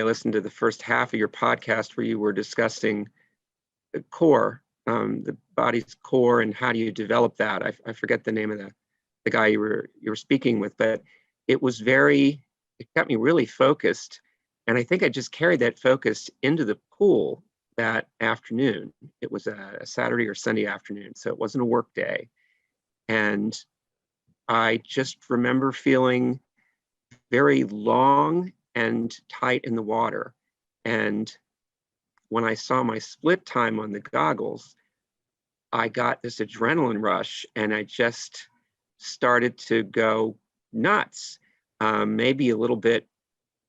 listened to the first half of your podcast where you were discussing the core, the body's core, and how do you develop that. I forget the name of the guy you were speaking with, but it got me really focused. And I think I just carried that focus into the pool that afternoon. It was a Saturday or Sunday afternoon, so it wasn't a work day. And I just remember feeling very long and tight in the water. And when I saw my split time on the goggles, I got this adrenaline rush and I just started to go nuts. Maybe a little bit,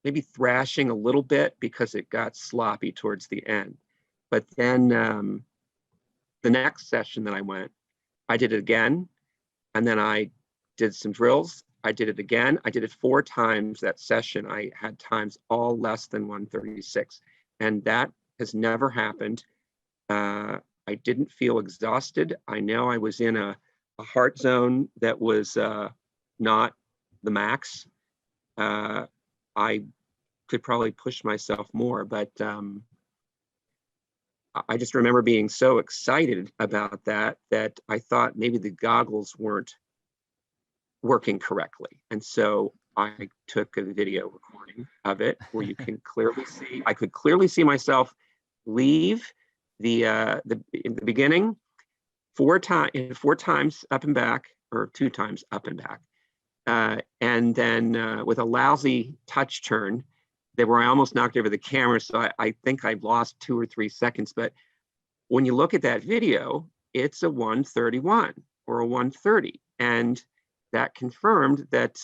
maybe thrashing a little bit because it got sloppy towards the end. But then the next session that I went, I did it again. And then I did some drills. I did it again. I did it 4 times that session. I had times all less than 1:36. And that has never happened. I didn't feel exhausted. I know I was in a heart zone that was not the max. I could probably push myself more, but I just remember being so excited about that I thought maybe the goggles weren't working correctly. And so I took a video recording of it where you can clearly see, I could clearly see myself leave in the beginning 4 times up and back, or 2 times up and back. And then with a lousy touch turn, where I almost knocked over the camera. So I think I've lost 2 or 3 seconds. But when you look at that video, it's a 1:31 or a 1:30. And that confirmed that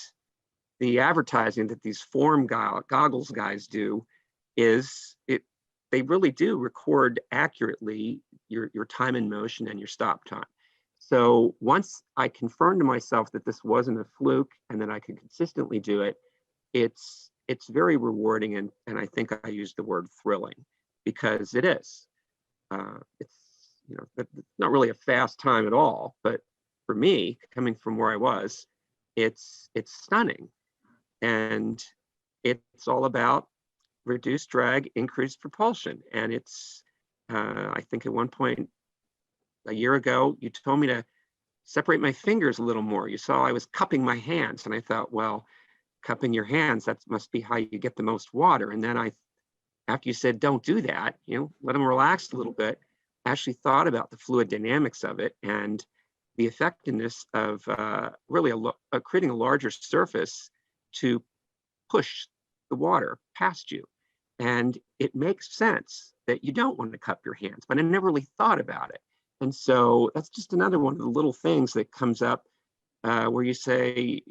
the advertising that these form goggles guys do they really do record accurately your time in motion and your stop time. So once I confirmed to myself that this wasn't a fluke and that I could consistently do it, it's very rewarding, and I think I used the word thrilling because it is. It's not really a fast time at all, but for me, coming from where I was, it's stunning, and it's all about reduced drag, increased propulsion. And it's I think at one point a year ago, you told me to separate my fingers a little more. You saw I was cupping my hands, and I thought, well, cupping your hands, that must be how you get the most water. And then after you said, don't do that, let them relax a little bit, I actually thought about the fluid dynamics of it and the effectiveness of really creating a larger surface to push the water past you. And it makes sense that you don't want to cup your hands, but I never really thought about it. And so that's just another one of the little things that comes up where you say,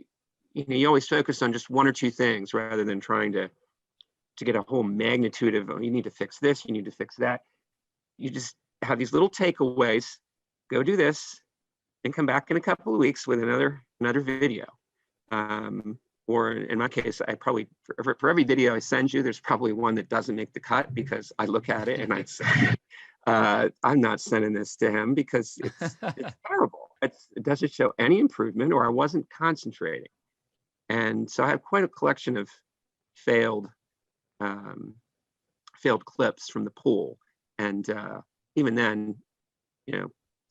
you always focus on just 1 or 2 things rather than trying to get a whole magnitude of, you need to fix this, you need to fix that. You just have these little takeaways, go do this, and come back in a couple of weeks with another video. Or in my case, I probably, for every video I send you, there's probably one that doesn't make the cut because I look at it and I say, I'm not sending this to him because it's terrible. It doesn't show any improvement, or I wasn't concentrating. And so I have quite a collection of failed clips from the pool. And even then,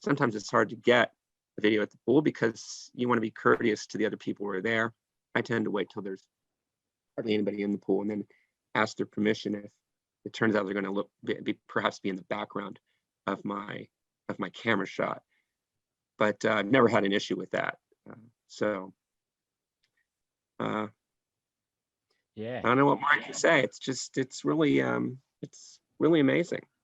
sometimes it's hard to get a video at the pool because you want to be courteous to the other people who are there. I tend to wait till there's hardly anybody in the pool and then ask their permission if it turns out they're going to perhaps be in the background of my camera shot. But I've never had an issue with that. Yeah, I don't know what more I can say. It's really amazing.